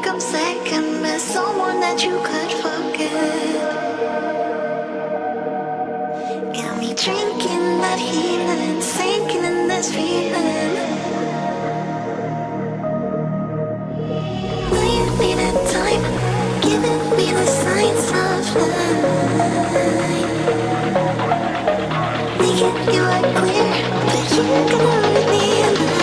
think I'm second best, someone that you could forget. Got me drinking that healing, sinking in this feeling. Will you be that time, giving me the signs of life? Making you are clear, but you're gonna read me in the